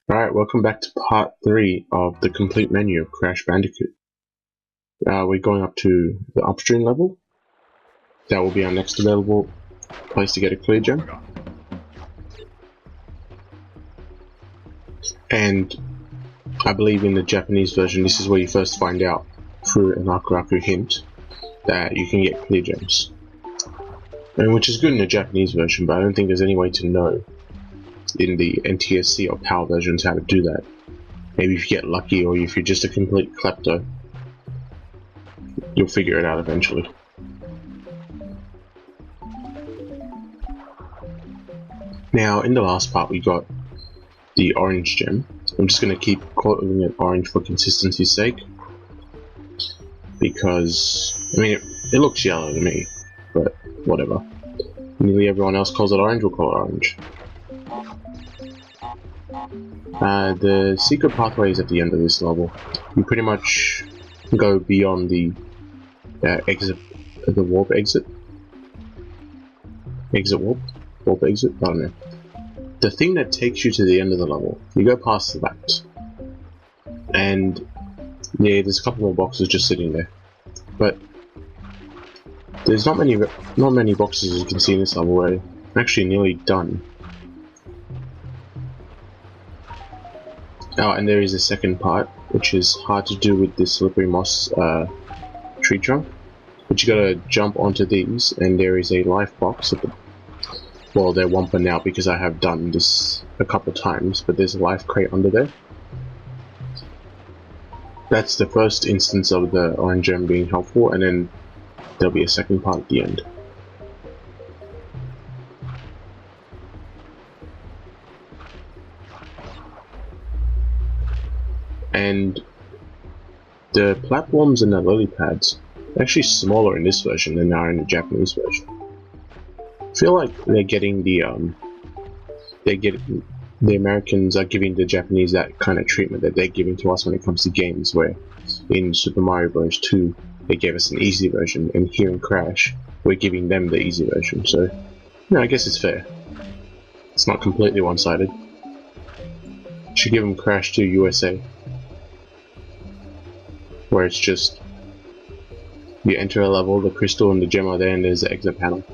Alright, welcome back to part 3 of the complete menu of Crash Bandicoot. We're going up to the Upstream level. That will be our next available place to get a clear gem. And I believe in the Japanese version, this is where you first find out through an Aku hint that you can get clear gems. And which is good in the Japanese version, but I don't think there's any way to know in the NTSC or PAL versions how to do that. Maybe if you get lucky, or if you're just a complete klepto, you'll figure it out eventually. Now, in the last part we got the orange gem. I'm just going to keep calling it orange for consistency's sake, because, I mean, it looks yellow to me, but whatever. Nearly everyone else calls it orange, we'll call it orange. The secret pathway is at the end of this level. You pretty much go beyond the exit, the warp exit. Exit warp? Warp exit? I don't know. The thing that takes you to the end of the level, you go past that. And yeah, there's a couple more boxes just sitting there. But there's not many boxes as you can see in this level where I'm actually nearly done. Oh, and there is a second part, which is hard to do with this slippery moss tree trunk. But you gotta jump onto these, and there is a life box at the... Well, they're Wumpa now because I have done this a couple times, but there's a life crate under there. That's the first instance of the orange gem being helpful, and then there'll be a second part at the end. And the platforms and the lily pads are actually smaller in this version than they are in the Japanese version. I feel like they're getting the Americans are giving the Japanese that kind of treatment that they're giving to us when it comes to games, where in Super Mario Bros. 2 they gave us an easy version, and here in Crash we're giving them the easy version. So, you know, I guess it's fair. It's not completely one-sided. Should give them Crash 2 USA, where it's just you enter a level, the crystal and the gem are there, and there's the exit panel.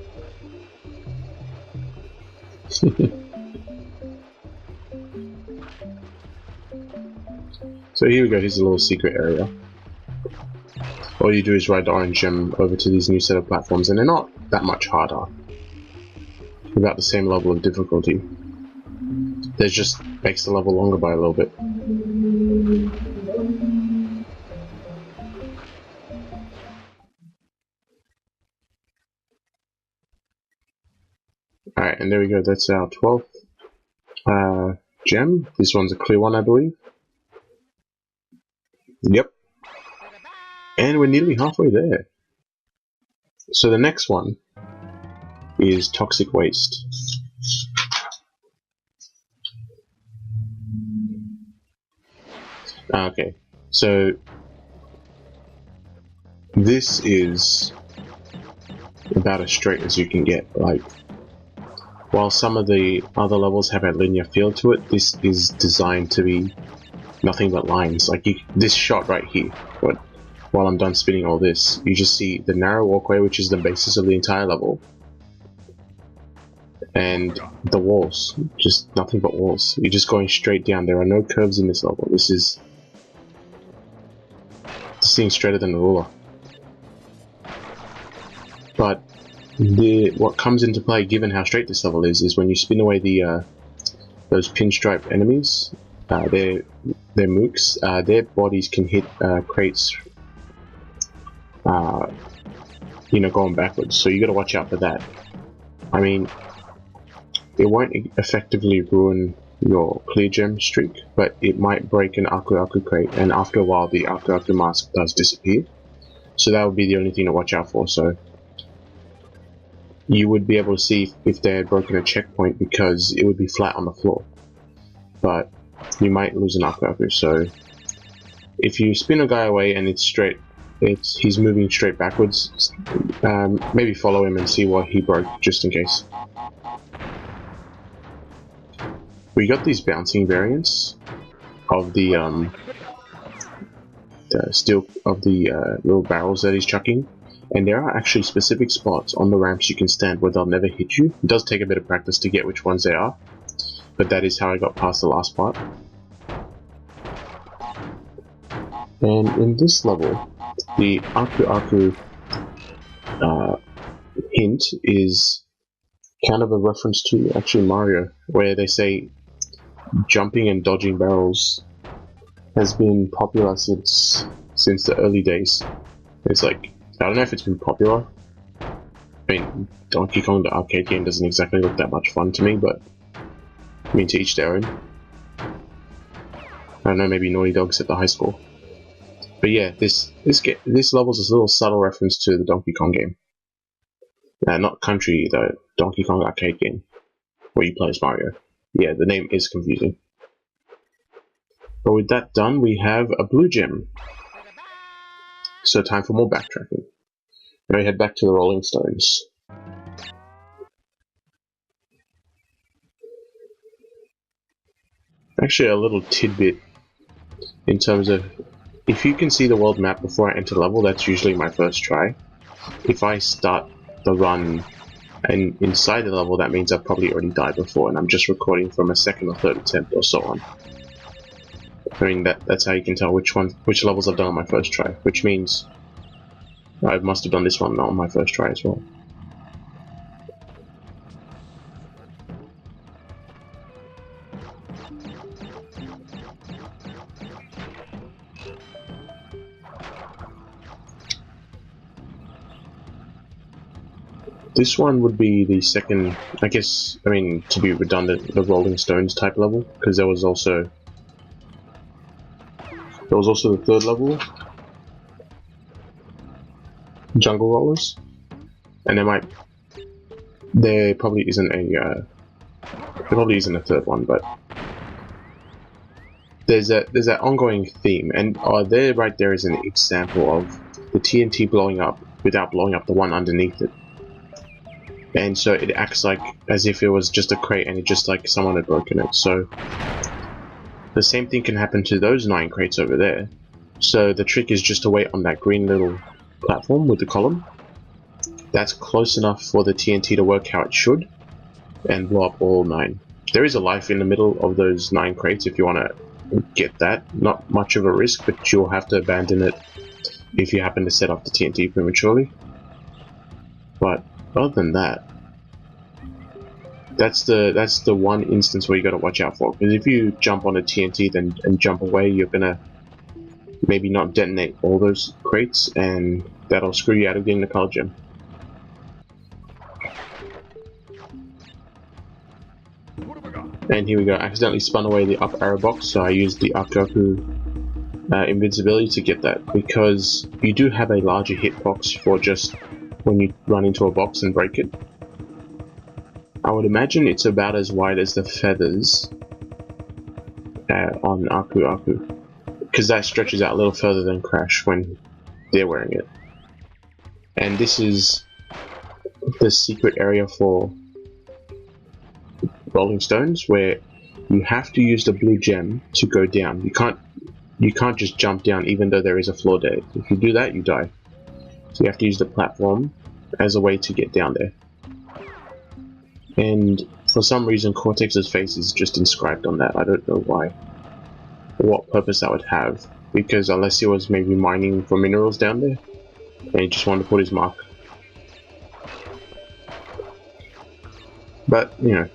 So here we go, here's a little secret area. All you do is ride the orange gem over to these new set of platforms, and they're not that much harder. About the same level of difficulty. That just makes the level longer by a little bit. Alright, and there we go, that's our 12th gem. This one's a clear one, I believe. Yep. And we're nearly halfway there. So the next one is toxic waste. Okay, so this is about as straight as you can get. Like, while some of the other levels have a linear feel to it, this is designed to be nothing but lines. Like this shot right here, but while I'm done spinning all this, you just see the narrow walkway, which is the basis of the entire level, and the walls, just nothing but walls. You're just going straight down. There are no curves in this level. This thing's straighter than a ruler. But what comes into play, given how straight this level is when you spin away the those pinstripe enemies. They're mooks. Their bodies can hit crates, you know, going backwards. So you got to watch out for that. I mean, it won't effectively ruin your clear gem streak, but it might break an Aku crate, and after a while the Aku mask does disappear. So that would be the only thing to watch out for. So you would be able to see if they had broken a checkpoint, because it would be flat on the floor. But you might lose an Aku, so if you spin a guy away and it's straight, he's moving straight backwards, maybe follow him and see what he broke, just in case. we got these bouncing variants of the steel of the little barrels that he's chucking, and there are actually specific spots on the ramps you can stand where they'll never hit you. It does take a bit of practice to get which ones they are, but that is how I got past the last part. And in this level, the Aku Aku hint is kind of a reference to actually Mario, where they say jumping and dodging barrels has been popular since the early days. It's like, I don't know if it's been popular. I mean, Donkey Kong, the arcade game, doesn't exactly look that much fun to me, but I mean, to each their own. I don't know, maybe Naughty Dog set the high score. But yeah, this level's a little subtle reference to the Donkey Kong game. Not Country, the Donkey Kong arcade game, where you play as Mario. Yeah, the name is confusing. But with that done, we have a blue gem. So time for more backtracking. Now we head back to the Rolling Stones. Actually, a little tidbit in terms of, if you can see the world map before I enter level, that's usually my first try. If I start the run and inside the level, that means I've probably already died before, and I'm just recording from a second or third attempt or so on. I mean, that's how you can tell which levels I've done on my first try, which means I must have done this one on my first try as well. This one would be the second, I guess, I mean, to be redundant, the Rolling Stones type level, because there was also the third level, Jungle Rollers, and there probably isn't a third one, but there's that ongoing theme, and there right there is an example of the TNT blowing up without blowing up the one underneath it. And so it acts like as if it was just a crate and it just like someone had broken it. So the same thing can happen to those 9 crates over there. So the trick is just to wait on that green little platform with the column. That's close enough for the TNT to work how it should and blow up all 9. There is a life in the middle of those 9 crates if you want to get that. Not much of a risk, but you'll have to abandon it if you happen to set off the TNT prematurely. But other than that, that's the one instance where you got to watch out for, because if you jump on a TNT and jump away, you're gonna maybe not detonate all those crates, and that'll screw you out of getting the color gem. And here we go, I accidentally spun away the up arrow box, so I used the Aku invincibility to get that, because you do have a larger hitbox for just when you run into a box and break it. I would imagine it's about as wide as the feathers on Aku Aku, because that stretches out a little further than Crash when they're wearing it. And this is the secret area for Rolling Stones, where you have to use the blue gem to go down. You can't just jump down even though there is a floor there. If you do that, you die. So you have to use the platform as a way to get down there. And for some reason Cortex's face is just inscribed on that. I don't know why. For what purpose that would have. Because unless he was maybe mining for minerals down there, and he just wanted to put his mark. But, you know,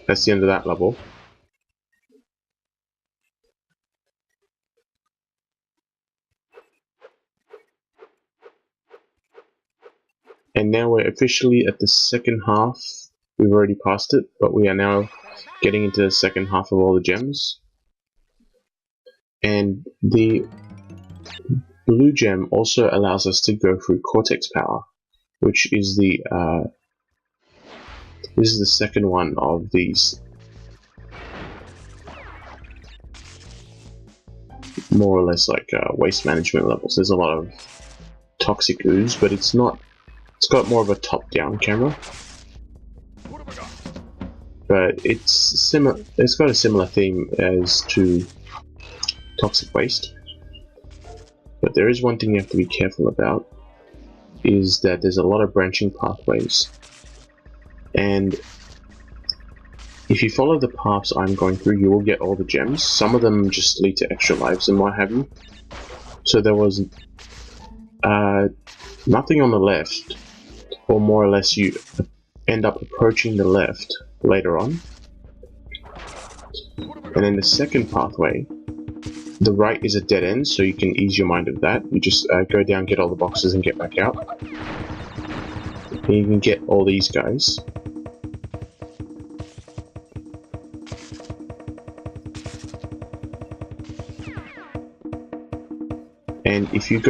that's the end of that level. And now we're officially at the second half. We've already passed it, but we are now getting into the second half of all the gems. And the blue gem also allows us to go through Cortex Power, which is this is the second one of these more or less like waste management levels. There's a lot of toxic ooze, but it's got more of a top-down camera. but it's similar. It's got a similar theme as to toxic waste. But there is one thing you have to be careful about, is that there's a lot of branching pathways, and if you follow the paths I'm going through, you will get all the gems. Some of them just lead to extra lives and what have you. So there was nothing on the left, or more or less you end up approaching the left later on. And then the second pathway, the right is a dead end, so you can ease your mind of that. You just go down, get all the boxes, and get back out. And you can get all these guys. And if you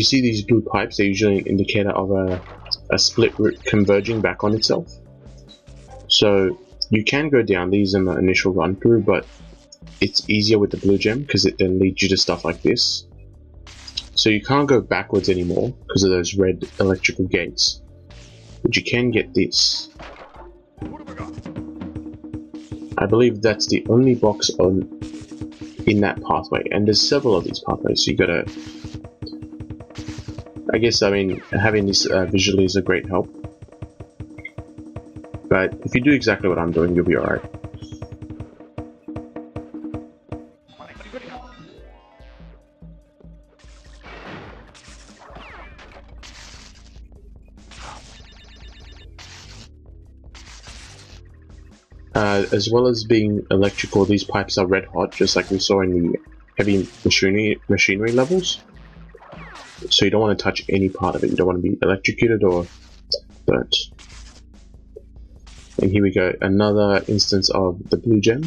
see these blue pipes, they're usually an indicator of a split route converging back on itself. So you can go down these in the initial run through, but it's easier with the blue gem because it then leads you to stuff like this. So you can't go backwards anymore because of those red electrical gates, but you can get this. I believe that's the only box in that pathway, and there's several of these pathways, so you gotta, I mean, having this visually is a great help. But if you do exactly what I'm doing, you'll be alright. As well as being electrical, these pipes are red hot, just like we saw in the heavy machinery levels. So you don't want to touch any part of it. You don't want to be electrocuted or burnt. And here we go, another instance of the blue gem.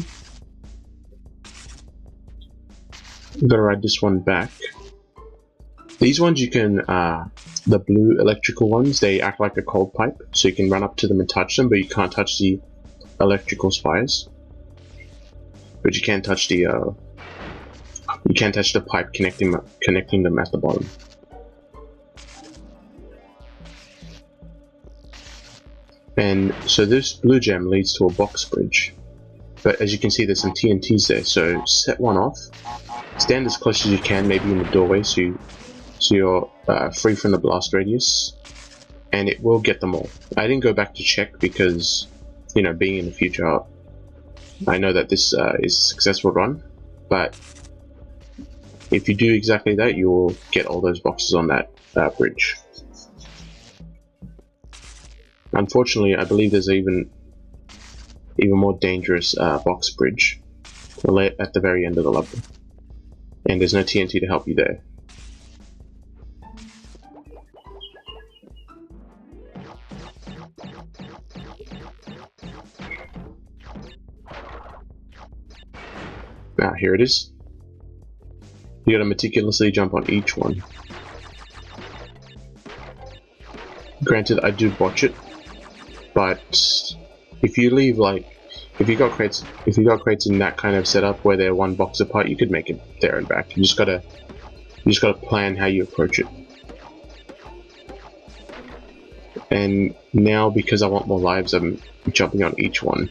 I'm gonna ride this one back. These ones you can, the blue electrical ones, they act like a cold pipe, so you can run up to them and touch them, but you can't touch the electrical spires. But you can touch the pipe connecting them at the bottom. And so this blue gem leads to a box bridge, but as you can see there's some TNTs there, so set one off, stand as close as you can, maybe in the doorway, so you're free from the blast radius, and it will get them all. I didn't go back to check because, you know, being in the future, I know that this is a successful run, but if you do exactly that, you'll get all those boxes on that bridge. Unfortunately, I believe there's even more dangerous box bridge at the very end of the level, and there's no TNT to help you there. Now here it is. You gotta meticulously jump on each one. Granted, I do botch it, but if you leave, like, if you got crates in that kind of setup where they're one box apart, you could make it there and back. You just gotta plan how you approach it. And now, because I want more lives, I'm jumping on each one.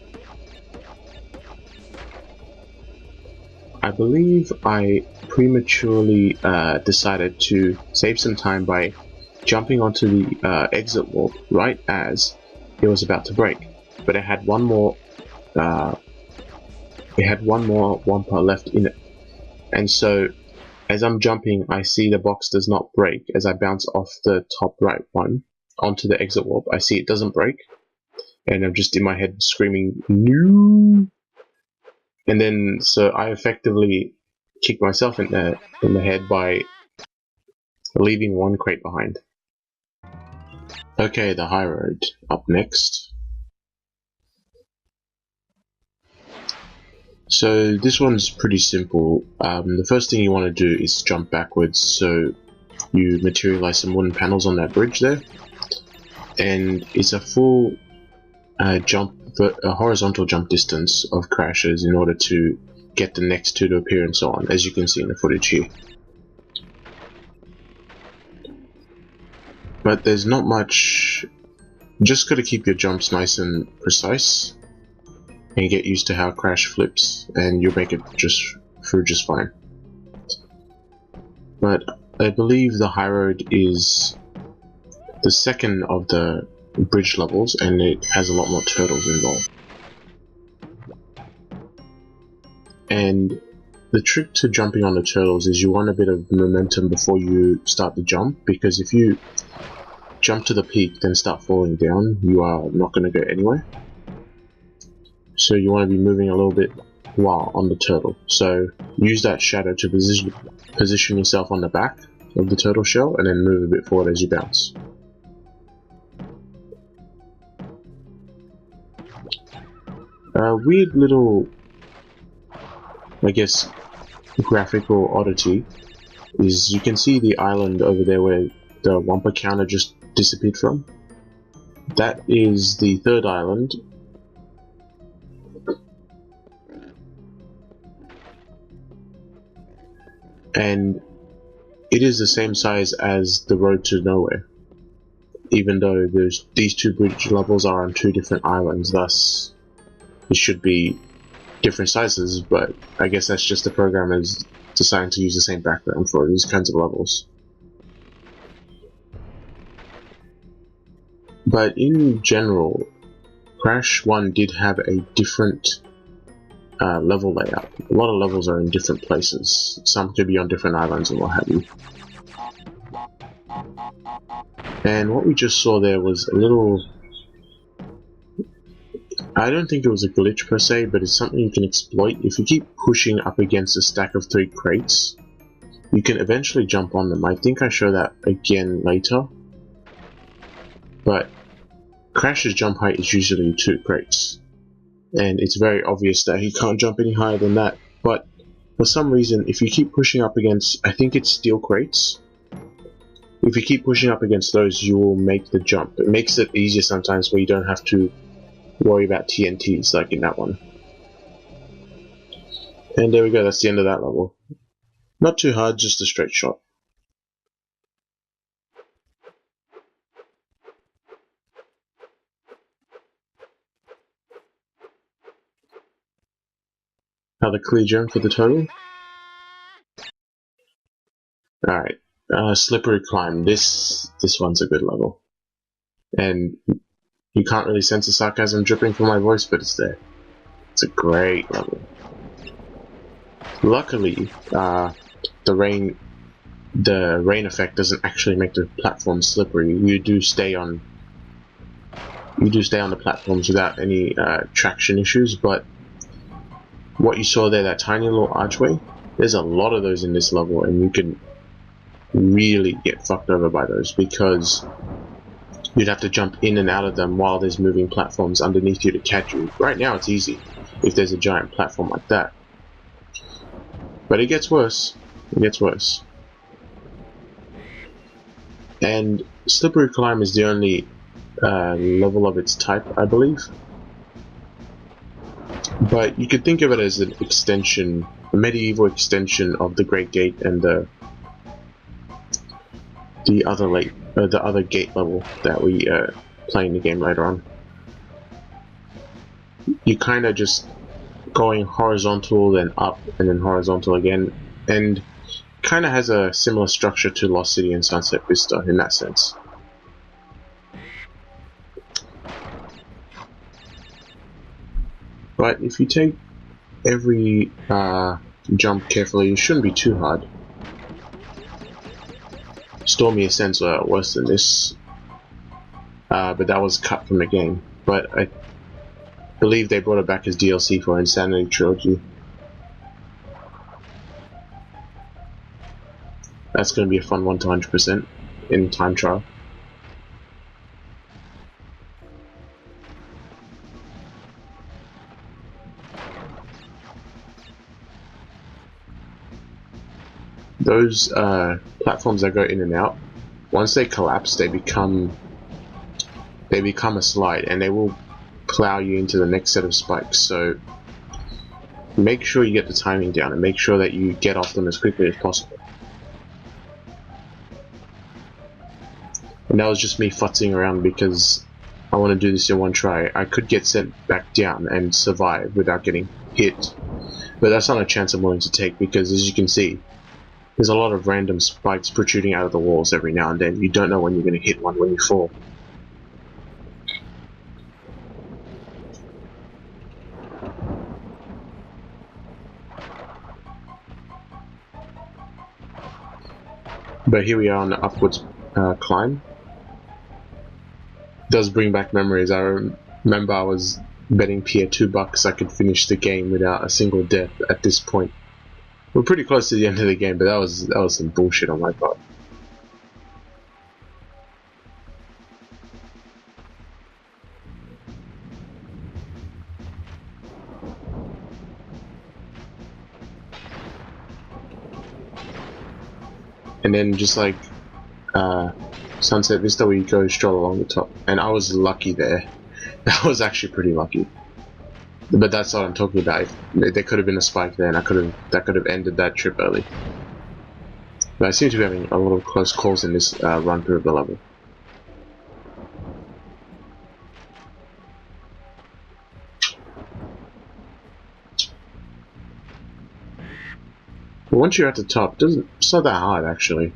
I believe I prematurely decided to save some time by jumping onto the exit warp right as it was about to break, but it had one more wumper left in it, and so as I'm jumping, I see the box does not break. As I bounce off the top right one onto the exit warp, I see it doesn't break, and I'm just in my head screaming "No!" And then so I effectively kicked myself in the head by leaving one crate behind. Okay, the high road up next. So this one's pretty simple. The first thing you want to do is jump backwards, so you materialize some wooden panels on that bridge there, and it's a full a horizontal jump distance of crashes in order to get the next two to appear and so on, as you can see in the footage here. But there's not much, just gotta keep your jumps nice and precise. and get used to how Crash flips, and you'll make it through just fine. But I believe the high road is the second of the bridge levels, and it has a lot more turtles involved. And the trick to jumping on the turtles is you want a bit of momentum before you start the jump, because if you jump to the peak then start falling down, you are not going to go anywhere. So you want to be moving a little bit while on the turtle. So use that shadow to position yourself on the back of the turtle shell, and then move a bit forward as you bounce. Weird little, I guess, graphical oddity is you can see the island over there where the Wumpa counter just disappeared from. That is the third island. And it is the same size as the road to nowhere, even though these two bridge levels are on two different islands, thus it should be different sizes, but I guess that's just the programmers deciding to use the same background for these kinds of levels. But in general, Crash 1 did have a different level layout. A lot of levels are in different places. Some could be on different islands and what have you. And what we just saw there was a little... I don't think it was a glitch per se, but it's something you can exploit. If you keep pushing up against a stack of 3 crates, you can eventually jump on them. I think I show that again later. But Crash's jump height is usually 2 crates. And it's very obvious that he can't jump any higher than that. But for some reason, if you keep pushing up against, I think it's steel crates, if you keep pushing up against those, you will make the jump. It makes it easier sometimes where you don't have to worry about TNTs like in that one. And there we go, that's the end of that level. Not too hard, just a straight shot. Another clear gem for the total. Alright, slippery climb. This one's a good level. And you can't really sense the sarcasm dripping from my voice, but it's there. It's a great level. Luckily, the rain effect doesn't actually make the platform slippery. You do stay on the platforms without any traction issues, but what you saw there, that tiny little archway, there's a lot of those in this level, and you can really get fucked over by those because you'd have to jump in and out of them while there's moving platforms underneath you to catch you. Right now it's easy if there's a giant platform like that, but it gets worse. It gets worse. And slippery climb is the only level of its type, I believe. But you could think of it as an extension, a medieval extension of the Great Gate and the other gate level that we play in the game later on. You kind of just going horizontal, then up, and then horizontal again, and kind of has a similar structure to Lost City and Sunset Vista in that sense. But if you take every jump carefully, it shouldn't be too hard. Stormy Ascents were worse than this, but that was cut from the game. But I believe they brought it back as DLC for Insanity Trilogy. That's going to be a fun one to 100% in time trial. Those platforms that go in and out, once they collapse, they become a slide, and they will plow you into the next set of spikes. So make sure you get the timing down, and make sure that you get off them as quickly as possible. And that was just me futzing around because I want to do this in one try, I could get sent back down and survive without getting hit. But that's not a chance I'm willing to take, because as you can see, there's a lot of random spikes protruding out of the walls every now and then. You don't know when you're going to hit one when you fall. But here we are on the upwards climb. It does bring back memories. I remember I was betting Pierre $2 I could finish the game without a single death at this point. We're pretty close to the end of the game, but that was some bullshit on my part. And then just like Sunset Vista, we go stroll along the top, and I was lucky there. That was actually pretty lucky. But that's what I'm talking about. If there could have been a spike there, and that could have ended that trip early. But I seem to be having a lot of close calls in this run through of the level. But once you're at the top, it's not that hard actually.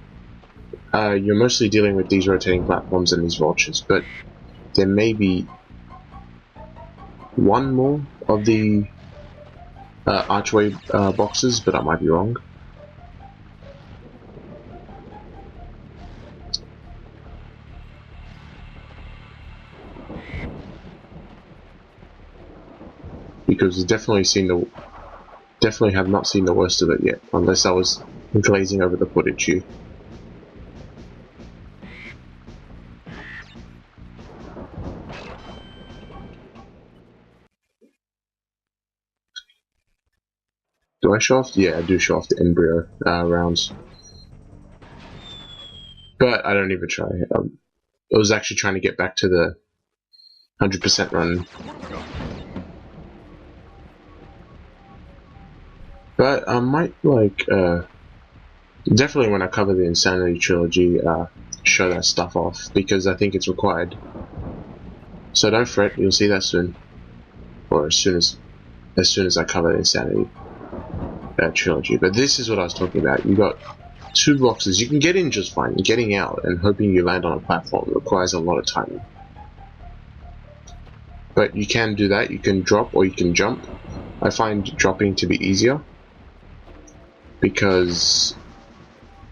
You're mostly dealing with these rotating platforms and these vultures, but there may be one more of the archway boxes, but I might be wrong. Because we've definitely have not seen the worst of it yet, unless I was glazing over the footage here. Do I show off? Yeah, I do show off the embryo rounds. But I don't even try. I was actually trying to get back to the 100% run. But I might, like, definitely when I cover the Insanity trilogy, show that stuff off, because I think it's required. So don't fret, you'll see that soon. Or as soon as I cover the Insanity trilogy. But this is what I was talking about. You got two boxes. You can get in just fine. Getting out and hoping you land on a platform requires a lot of timing. But you can do that. You can drop or you can jump. I find dropping to be easier because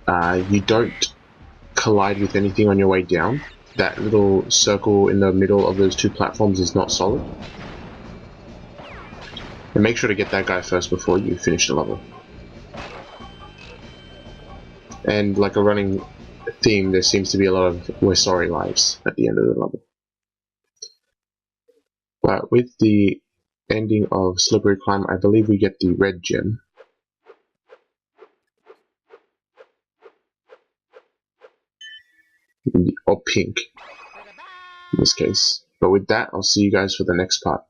you don't collide with anything on your way down. That little circle in the middle of those two platforms is not solid. And make sure to get that guy first before you finish the level. And like a running theme, there seems to be a lot of "we're sorry" lives at the end of the level. But with the ending of Slippery Climb, I believe we get the red gem. Or pink, in this case. But with that, I'll see you guys for the next part.